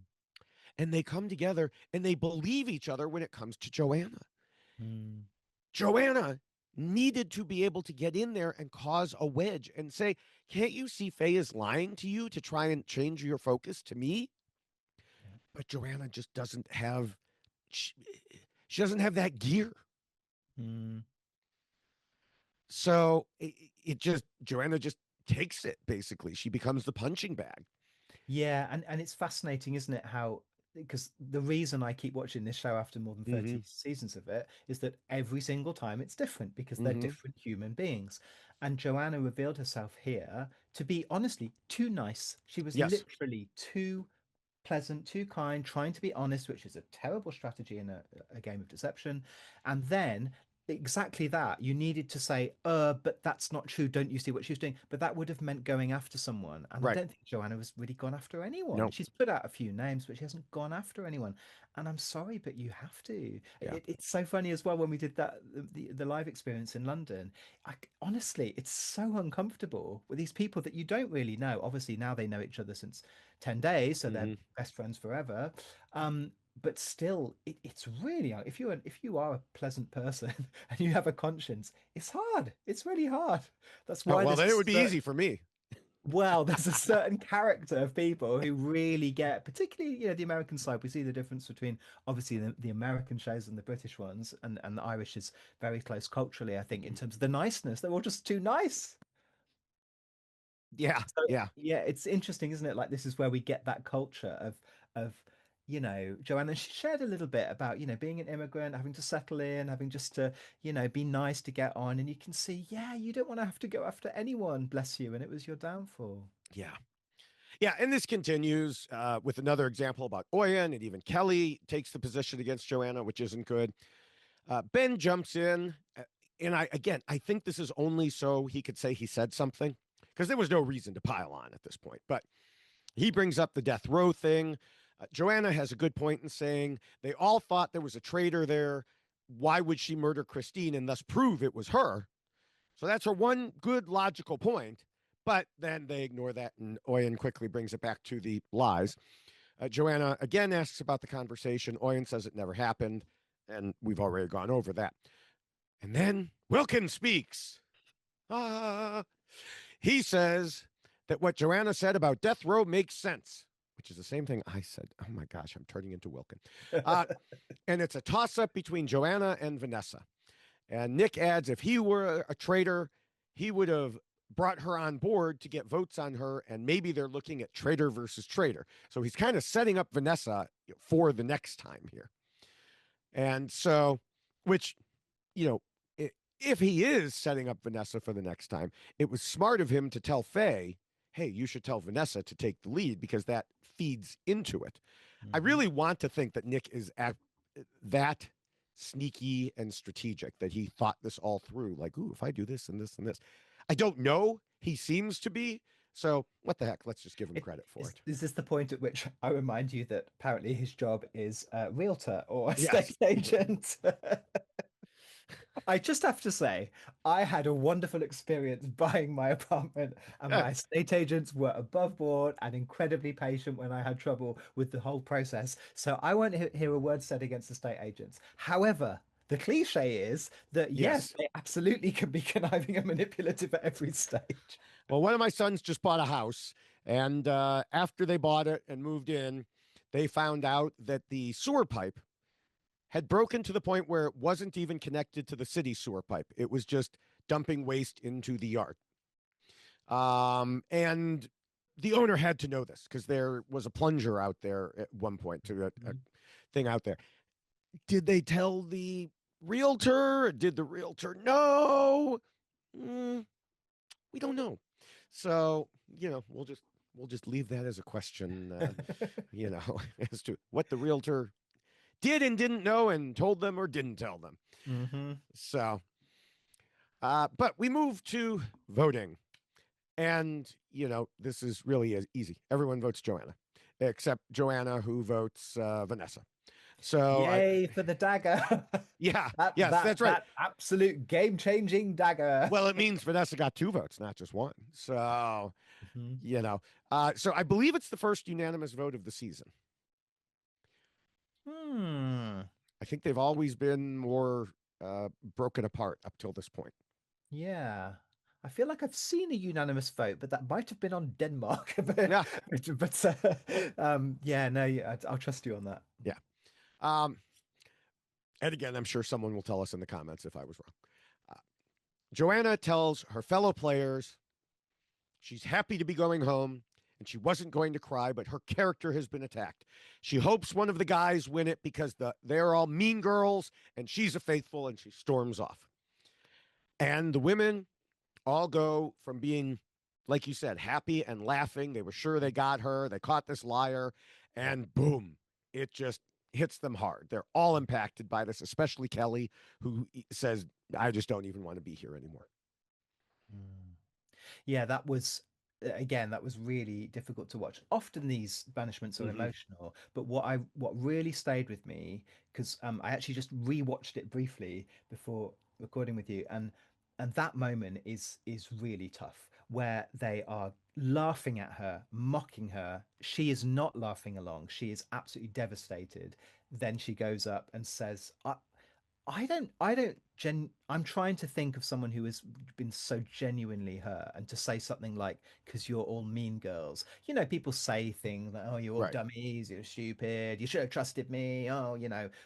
and they come together and they believe each other when it comes to Joanna. mm. Joanna needed to be able to get in there and cause a wedge and say, can't you see Faye is lying to you to try and change your focus to me? Yeah. But Joanna just doesn't have, she, she doesn't have that gear. Mm. So Joanna just takes it basically. She becomes the punching bag. Yeah, and it's fascinating, isn't it? How because the reason I keep watching this show after more than Mm-hmm. 30 seasons of it is that every single time it's different because they're Mm-hmm. different human beings. And Joanna revealed herself here to be honestly too nice. She was Yes. literally too pleasant, too kind, trying to be honest, which is a terrible strategy in a game of deception. And then exactly that, you needed to say, but that's not true. Don't you see what she was doing? But that would have meant going after someone. And I Right. don't think Joanna has really gone after anyone. No. She's put out a few names, but she hasn't gone after anyone. And I'm sorry, but you have to. Yeah. It's so funny as well when we did that the live experience in London. Honestly, it's so uncomfortable with these people that you don't really know. Obviously, now they know each other since 10 days, so they're Mm-hmm. best friends forever. But still, it's really hard. If you are a pleasant person and you have a conscience, it's hard. It's really hard. That's Oh, why well, there's then a it would be easy certain for me. well, there's a certain character of people who really get, particularly, the American side. We see the difference between obviously the American shows and the British ones, and the Irish is very close culturally, I think, in terms of the niceness. They're all just too nice. Yeah. So Yeah. yeah, it's interesting, isn't it? Like this is where we get that culture of Joanna. She shared a little bit about being an immigrant, having to settle in, having just to be nice to get on, and you can see, yeah, you don't want to have to go after anyone, bless you, and it was your downfall. Yeah. Yeah. And this continues with another example about Oyen, and even Kelly takes the position against Joanna, which isn't good. Ben jumps in, and I think this is only so he could say he said something because there was no reason to pile on at this point. But he brings up the death row thing. Joanna has a good point in saying they all thought there was a traitor there. Why would she murder Christine and thus prove it was her? So that's her one good logical point. But then they ignore that, and Oyen quickly brings it back to the lies. Joanna again asks about the conversation. Oyen says it never happened, and we've already gone over that. And then Wilkins speaks. Ah, he says that what Joanna said about death row makes sense, which is the same thing I said. Oh my gosh, I'm turning into Wilkin. Uh, and it's a toss up between Joanna and Vanessa. And Nick adds if he were a traitor, he would have brought her on board to get votes on her. And maybe they're looking at traitor versus traitor. So he's kind of setting up Vanessa for the next time here. And so, which, you know, if he is setting up Vanessa for the next time, it was smart of him to tell Faye, hey, you should tell Vanessa to take the lead because that feeds into it. I Hmm. really want to think that Nick is that sneaky and strategic, that he thought this all through. Like, ooh, if I do this and this and this. I don't know. He seems to be. So what the heck? Let's just give him credit for it. Is this the point at which I remind you that apparently his job is realtor or Yes. estate agent? I just have to say, I had a wonderful experience buying my apartment, and my estate agents were above board and incredibly patient when I had trouble with the whole process. So I won't hear a word said against estate agents. However, the cliche is that yes, Yes. they absolutely can be conniving and manipulative at every stage. Well, one of my sons just bought a house, and after they bought it and moved in, they found out that the sewer pipe had broken to the point where it wasn't even connected to the city sewer pipe. It was just dumping waste into the yard. And the owner had to know this because there was a plunger out there at one point to a thing out there. Did they tell the realtor? Did the realtor know? We don't know. So, we'll just leave that as a question, as to what the realtor did and didn't know and told them or didn't tell them. Mm-hmm. So, but we move to voting. And, this is really easy. Everyone votes Joanna, except Joanna, who votes Vanessa. So, Yay for the dagger. yeah, That yes, that that's right. that absolute game-changing dagger. Well, it means Vanessa got 2 votes, not just 1. So, Mhm. so I believe it's the first unanimous vote of the season. Hmm. I think they've always been more broken apart up till this point. Yeah. I feel like I've seen a unanimous vote, but that might have been on Denmark. but Yeah, yeah, no, yeah, I'll trust you on that. yeah. Um, and again, I'm sure someone will tell us in the comments if I was wrong. Joanna tells her fellow players she's happy to be going home and she wasn't going to cry, but her character has been attacked. She hopes one of the guys win it because they're all mean girls and she's a faithful, and she storms off. And the women all go from being, like you said, happy and laughing. They were sure they got her. They caught this liar, and boom, it just hits them hard. They're all impacted by this, especially Kelly, who says, I just don't even want to be here anymore. Mm. Yeah, that was again, that was really difficult to watch. Often these banishments are Mm-hmm. emotional, but what really stayed with me, because I actually just rewatched it briefly before recording with you, and that moment is really tough, where they are laughing at her, mocking her. She is not laughing along. She is absolutely devastated. Then she goes up and says, I'm trying to think of someone who has been so genuinely hurt, and to say something like, because you're all mean girls. People say things like, oh, you're all Right. dummies, you're stupid, you should have trusted me, oh,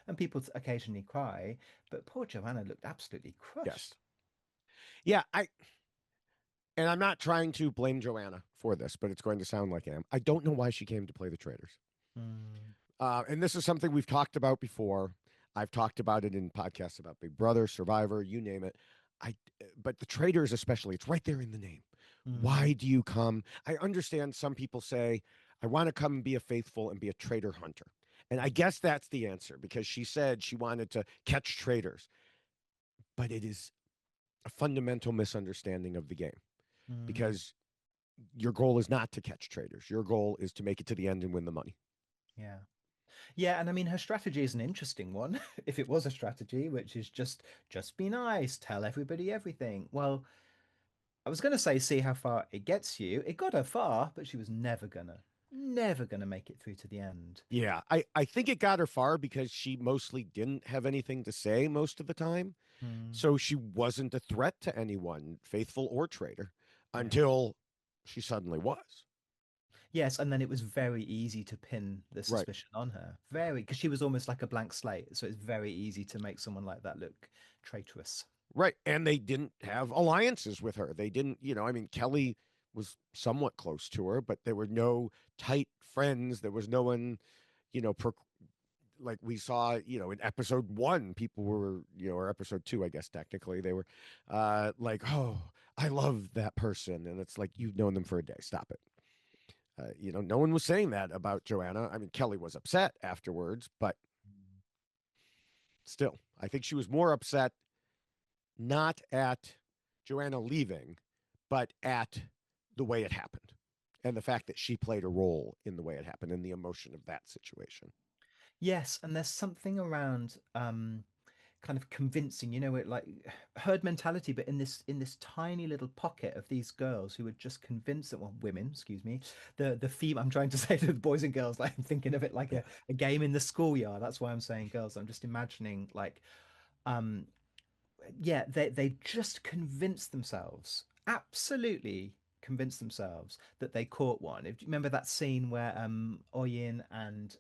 and people occasionally cry. But poor Joanna looked absolutely Yes. crushed. Yeah. And I'm not trying to blame Joanna for this, but it's going to sound like I am. I don't know why she came to play the Traitors. Mm, And this is something we've talked about before. I've talked about it in podcasts about Big Brother, Survivor, you name it. But the Traitors, especially, it's right there in the name. mm, Why do you come? I understand some people say, I want to come and be a faithful and be a traitor hunter. And I guess that's the answer, because she said she wanted to catch traitors. But it is a fundamental misunderstanding of the game, mm. because your goal is not to catch traitors. Your goal is to make it to the end and win the money. Yeah. Yeah, and I mean her strategy is an interesting one. If it was a strategy, which is just be nice, tell everybody everything. Well, I was gonna say see how far it gets you. It got her far, but she was never gonna make it through to the end. Yeah, I think it got her far because she mostly didn't have anything to say most of the time. Hmm. So she wasn't a threat to anyone, faithful or traitor, Yeah. until she suddenly was. Yes, and then it was very easy to pin the Right. suspicion on her. Very, because she was almost like a blank slate. So it's very easy to make someone like that look traitorous. Right. And they didn't have alliances with her. They didn't, I mean, Kelly was somewhat close to her, but there were no tight friends. There was no one, you know, pro- like we saw, in episode 1, people were, or episode 2, I guess technically, they were like, oh, I love that person, and it's like, you've known them for a day. Stop it. No one was saying that about Joanna. I mean, Kelly was upset afterwards, but still, I think she was more upset not at Joanna leaving, but at the way it happened and the fact that she played a role in the way it happened and the emotion of that situation. Yes, and there's something around kind of convincing, it like herd mentality, but in this tiny little pocket of these girls who would just convince that, well, women, excuse me, the female. I'm trying to say to the boys and girls, like I'm thinking of it like a game in the schoolyard. That's why I'm saying girls. I'm just imagining like um yeah, they just convinced themselves, absolutely convinced themselves that they caught one. If you remember that scene where Oyin and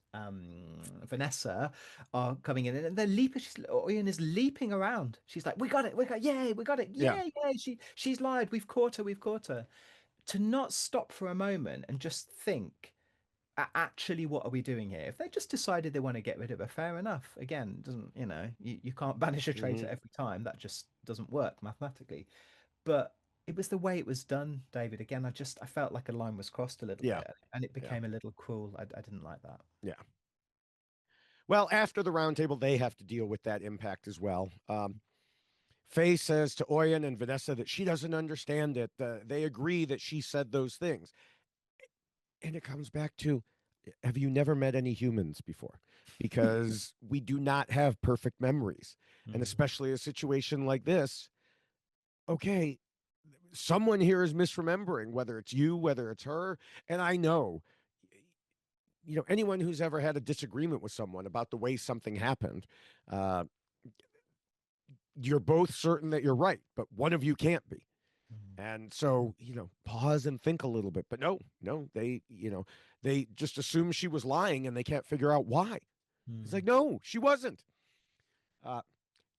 Vanessa are coming in and they're leaping, Oyin is leaping around. She's like, "We got it, we got, yay, we got it, Yeah. yeah, yeah." She's lied. We've caught her. We've caught her. To not stop for a moment and just think, actually, what are we doing here? If they just decided they want to get rid of her, fair enough. Again, doesn't, you can't banish a Mm-hmm. traitor every time. That just doesn't work mathematically. But it was the way it was done, David. Again, I felt like a line was crossed a little Yeah. bit, and it Yeah. became a little cruel. I didn't like that. Yeah. Well, after the roundtable, they have to deal with that impact as well. Faye says to Oyen and Vanessa that she doesn't understand it. They agree that she said those things. And it comes back to, have you never met any humans before? Because we do not have perfect memories. And Mm, especially a situation like this, okay, someone here is misremembering, whether it's you, whether it's her. And I know, anyone who's ever had a disagreement with someone about the way something happened, uh, you're both certain that you're right, but one of you can't be. mm, And so, pause and think a little bit. But no, they just assume she was lying and they can't figure out why. It's mm. like, no, she wasn't. Uh,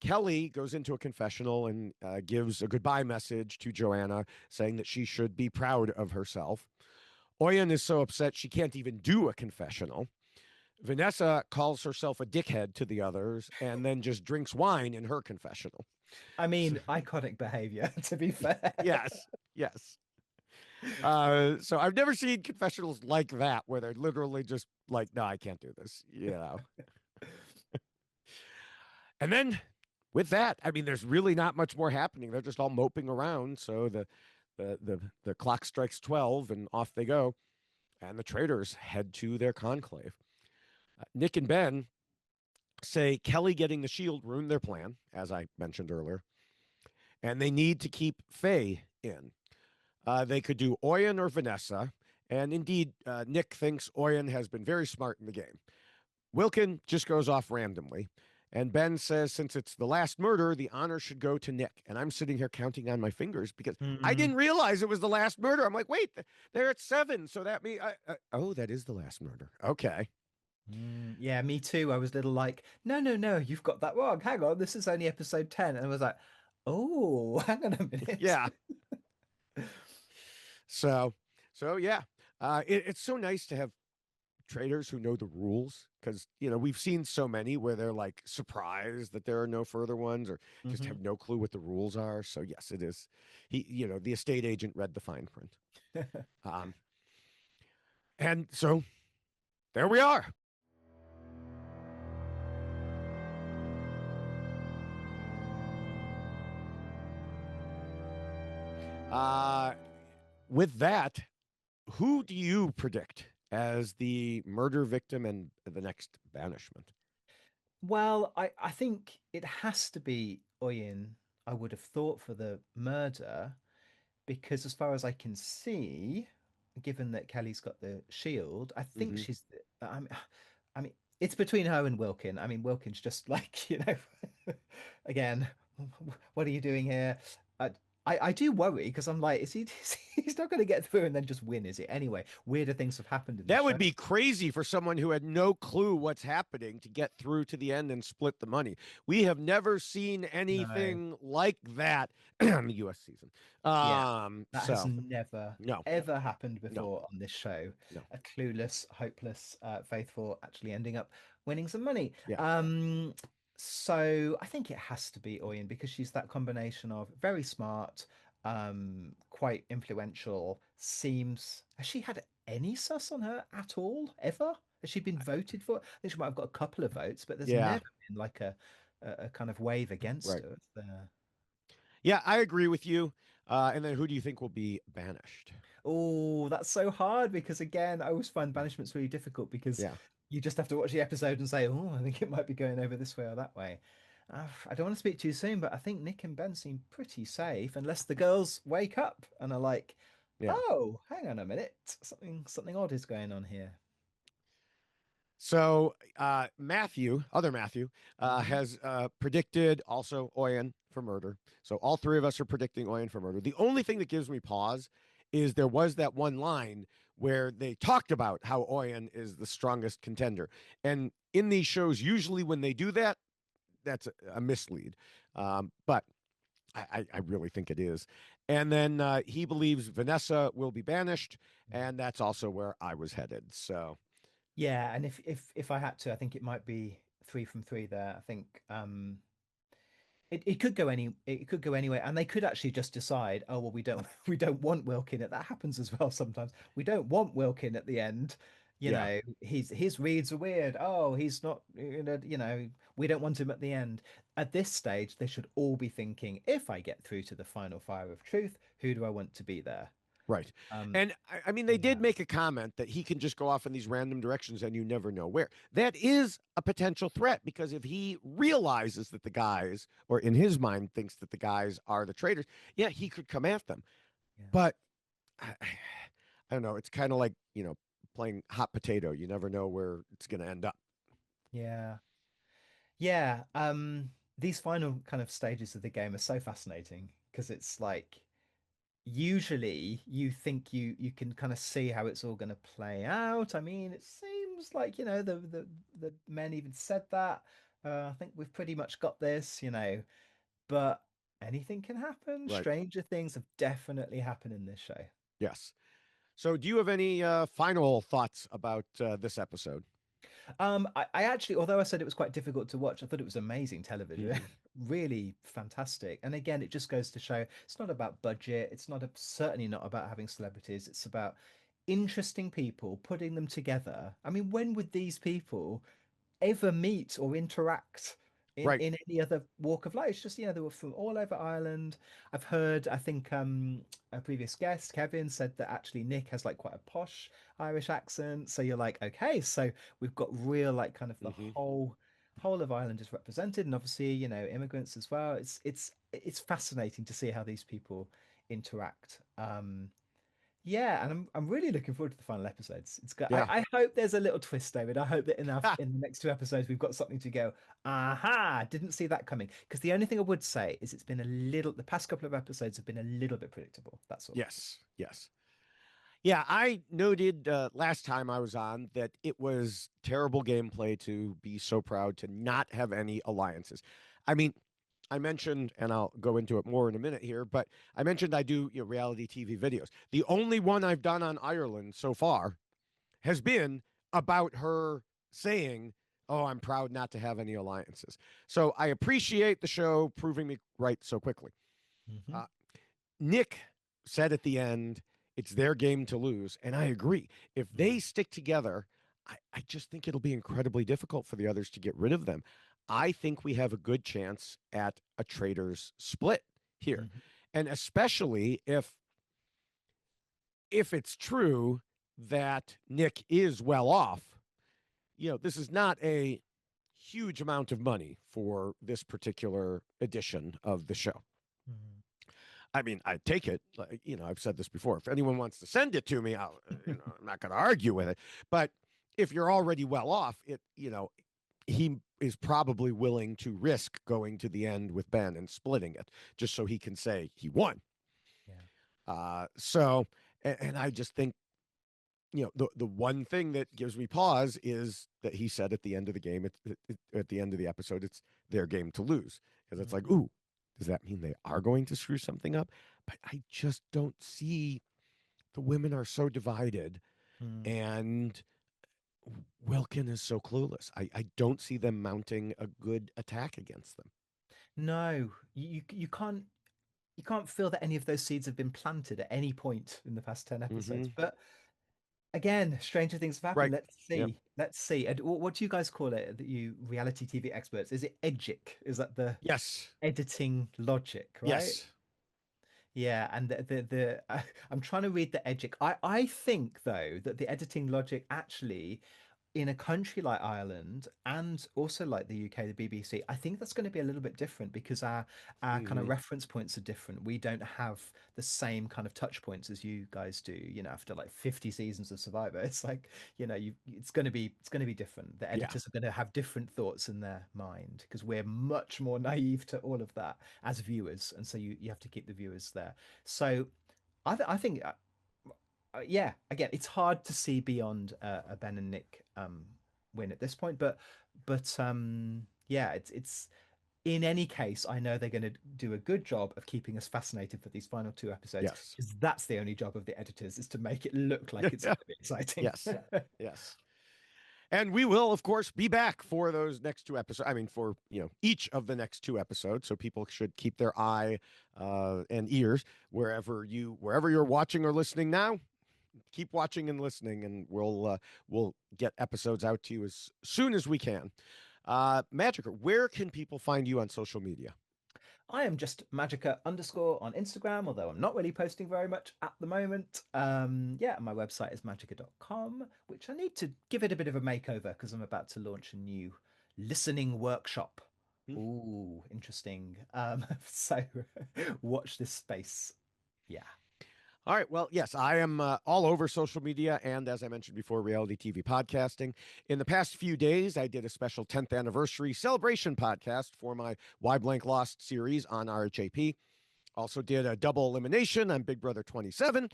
Kelly goes into a confessional and gives a goodbye message to Joanna, saying that she should be proud of herself. Oyen is so upset she can't even do a confessional. Vanessa calls herself a dickhead to the others and then just drinks wine in her confessional. I So, mean, iconic behavior, to be fair. yes, yes. So I've never seen confessionals like that where they're literally just like, no, I can't do this. And then with that, I mean, there's really not much more happening. They're just all moping around. So the clock strikes 12 and off they go. And the traitors head to their conclave. Nick and Ben say Kelly getting the shield ruined their plan, as I mentioned earlier, and they need to keep Faye in. They could do Oyen or Vanessa, and indeed, Nick thinks Oyen has been very smart in the game. Wilkin just goes off randomly, and Ben says since it's the last murder, the honor should go to Nick. And I'm sitting here counting on my fingers because I Mm, didn't realize it was the last murder. I'm like, wait, they're at 7, so that means oh, that is the last murder. Okay, yeah, me too. I was little like, no, no, no, you've got that wrong. Hang on, this is only episode 10. And I was like, oh, hang on a minute. yeah. So, so yeah, it's so nice to have traders who know the rules because we've seen so many where they're like surprised that there are no further ones or just Hmm. have no clue what the rules are. So yes, it is. The estate agent read the fine print, um, and so there we are. Uh, with that, who do you predict as the murder victim and the next banishment? Well, I think it has to be Oyin, I would have thought, for the murder, because as far as I can see, given that Kelly's got the shield, I think Mm-hmm. she's. I mean, it's between her and Wilkin. I mean, Wilkin's just like, again, what are you doing here? I, I do worry because I'm like, he's not going to get through and then just win, is it? Anyway, weirder things have happened in this That show. would be crazy for someone who had no clue what's happening to get through to the end and split the money. We have never seen No, anything like that in the U.S. season. yeah, that has So never no, ever happened no, before on this show. no. A clueless, hopeless, faithful actually ending up winning some money. Yeah, So I think it has to be Oyen because she's that combination of very smart, quite influential, seems has she had any sus on her at all, ever? Has she been voted for? I think she might have got a couple of votes, but there's yeah, never been like a kind of wave against right. her. Yeah, I agree with you. And then who do you think will be banished? Oh, that's so hard because again, I always find banishment's really difficult because Yeah. you just have to watch the episode and say, "Oh, I think it might be going over this way or that way." I don't want to speak too soon, but I think Nick and Ben seem pretty safe unless the girls wake up and are like, Yeah. "Oh, hang on a minute, something odd is going on here." So Matthew, other Matthew, Hmm. has predicted also Oyen for murder. So all three of us are predicting Oyen for murder. The only thing that gives me pause is there was that one line where they talked about how Oyen is the strongest contender. And in these shows, usually when they do that, that's a mislead. But I really think it is. And then he believes Vanessa will be banished, and that's also where I was headed. So Yeah, and if I had to, I think it might be three from three there. I think it could go anywhere, and they could actually just decide, oh well, we don't we don't want Wilkin. That happens as well sometimes. We don't want Wilkin at the end. You yeah, know, his reads are weird. Oh, he's not. We don't want him at the end. At this stage, they should all be thinking, if I get through to the final fire of truth, who do I want to be there? right. Um, And I mean, they yeah, did make a comment that he can just go off in these random directions and you never know where. That is a potential threat because if he realizes that the guys, or in his mind, thinks that the guys are the traitors, yeah, he could come at them. yeah, But I don't know. It's kind of like, playing hot potato. You never know where it's going to end up. yeah, yeah. These final kind of stages of the game are so fascinating because it's like usually you think you can kind of see how it's all going to play out. I mean, it seems like the men even said that. I think we've pretty much got this, but anything can happen. Right. Stranger things have definitely happened in this show. Yes. So, do you have any final thoughts about this episode? I actually, although I said it was quite difficult to watch, I thought it was amazing television, Hmm. really fantastic. And again, it just goes to show it's not about budget. It's not certainly not about having celebrities. It's about interesting people, putting them together. I mean, when would these people ever meet or interact Right. in any other walk of life? It's just, they were from all over Ireland. I've heard, I think a previous guest, Kevin, said that actually Nick has like quite a posh Irish accent. So you're like, okay, so we've got real like kind of the Hmm. whole of Ireland is represented, and obviously, immigrants as well. It's fascinating to see how these people interact. Yeah, and I'm really looking forward to the final episodes. It's good. Yeah. I hope there's a little twist, David. I hope that in the next two episodes we've got something to go, aha, didn't see that coming. Because the only thing I would say is the past couple of episodes have been a little bit predictable. That's all. Yes. Yes. Yeah, I noted last time I was on that it was terrible gameplay to be so proud to not have any alliances. I mean, I mentioned, and I'll go into it more in a minute here, but I mentioned I do reality TV videos. The only one I've done on Ireland so far has been about her saying, "Oh, I'm proud not to have any alliances." So I appreciate the show proving me right so quickly. Hmm. Uh, Nick said at the end, it's their game to lose. And I agree. If they stick together, I just think it'll be incredibly difficult for the others to get rid of them. I think we have a good chance at a traitors split here. Hmm. And especially if it's true that Nick is well off, this is not a huge amount of money for this particular edition of the show. Hmm. I mean, I take it. Like, I've said this before. If anyone wants to send it to me, I'm not going to argue with it. But if you're already well off, he is probably willing to risk going to the end with Ben and splitting it just so he can say he won. Yeah. So, and I just think, the one thing that gives me pause is that he said at the end of the game, at the end of the episode, it's their game to lose because it's like, Hmm. ooh, does that mean they are going to screw something up? But I just don't see the women are so divided. Hmm. And Wilkin is so clueless. I don't see them mounting a good attack against them. No, you can't feel that any of those seeds have been planted at any point in the past 10 episodes. Mm-hmm. But again, stranger things have happened. Right. Let's Yep. see. Let's see. And what do you guys call it? That you reality TV experts? Is it edgic? Is that the Yes. editing logic, right? Yes. Yeah, and I'm trying to read the edgic. I think though that the editing logic actually in a country like Ireland and also like the UK, the BBC, I think that's going to be a little bit different because our kind of Mm-hmm. reference points are different. We don't have the same kind of touch points as you guys do, after like 50 seasons of Survivor. It's like, it's going to be different. The Yeah. editors are going to have different thoughts in their mind because we're much more naive to all of that as viewers, and so you have to keep the viewers there. So I think yeah, again, it's hard to see beyond a Ben and Nick win at this point, but yeah, it's in any case, I know they're going to do a good job of keeping us fascinated for these final two episodes Yes. because that's the only job of the editors is to make it look like it's going to be exciting. Yes. Yes. And we will, of course, be back for those next two episodes. I mean, for each of the next two episodes. So people should keep their eye and ears wherever you're watching or listening now. Keep watching and listening, and we'll get episodes out to you as soon as we can. MaJiKer, where can people find you on social media? I am just MaJiKer underscore on Instagram, although I'm not really posting very much at the moment. Yeah, my website is majiker.com, which I need to give it a bit of a makeover because I'm about to launch a new listening workshop. Hmm? Ooh, interesting. So watch this space. Yeah. All right. Well, yes, I am all over social media and, as I mentioned before, reality TV podcasting. In the past few days, I did a special 10th anniversary celebration podcast for my Why Blank Lost series on RHAP. Also did a double elimination on Big Brother 27.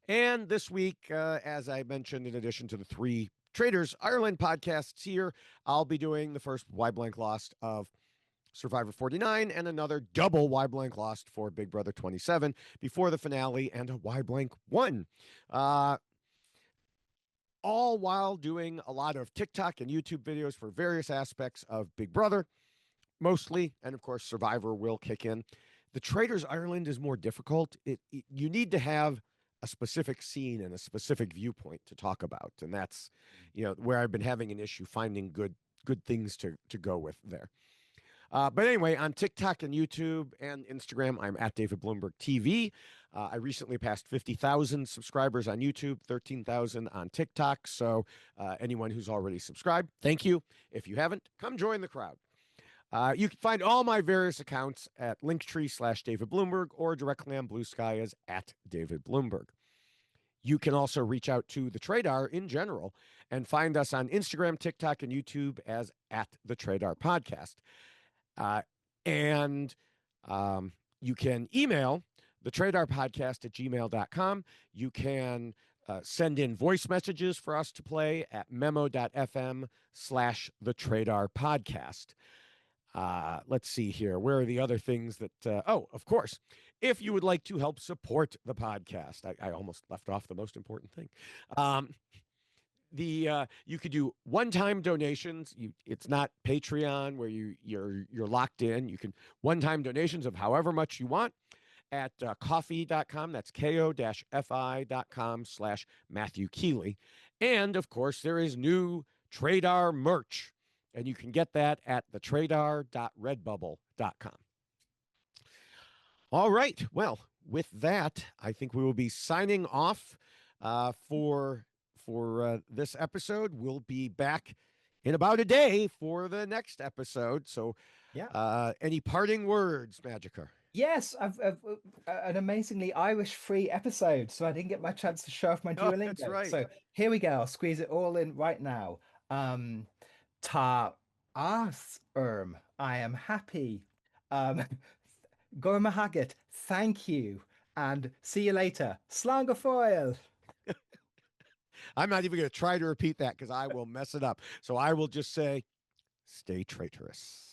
And this week, as I mentioned, in addition to the three Traitors Ireland podcasts here, I'll be doing the first Why Blank Lost of Survivor 49 and another double Why Blank Lost for Big Brother 27 before the finale and a Why Blank 1. Uh, all while doing a lot of TikTok and YouTube videos for various aspects of Big Brother, mostly. And of course, Survivor will kick in. The Traitors Ireland is more difficult. You need to have a specific scene and a specific viewpoint to talk about. And that's, where I've been having an issue finding good things to go with there. But anyway, on TikTok and YouTube and Instagram, I'm at David Bloomberg TV. I recently passed 50,000 subscribers on YouTube, 13,000 on TikTok. So anyone who's already subscribed, thank you. If you haven't, come join the crowd. You can find all my various accounts at Linktree/David Bloomberg or directly on Blue Sky as at David Bloomberg. You can also reach out to the Traidar in general and find us on Instagram, TikTok, and YouTube as at the Traidar Podcast. And you can email the Traidar Podcast at gmail.com. You can send in voice messages for us to play at memo.fm/the Traidar Podcast. Let's see here. Where are the other things that? Of course. If you would like to help support the podcast, I almost left off the most important thing. You could do one-time donations. It's not Patreon where you're locked in. You can one-time donations of however much you want at coffee.com. That's ko-fi.com/Matthew Keeley. And of course, there is new Traidar merch, and you can get that at thetraidar.redbubble.com. All right. Well, with that, I think we will be signing off for this episode. We'll be back in about a day for the next episode. So, Yeah. any parting words, MaJiKer? Yes, I've an amazingly Irish-free episode, so I didn't get my chance to show off my Oh, that's Duolingo. right. So here we go. I'll squeeze it all in right now. Ta I am happy. Gorma Haggett, thank you. And see you later. Slán foil. I'm not even going to try to repeat that because I will mess it up. So I will just say, stay traitorous.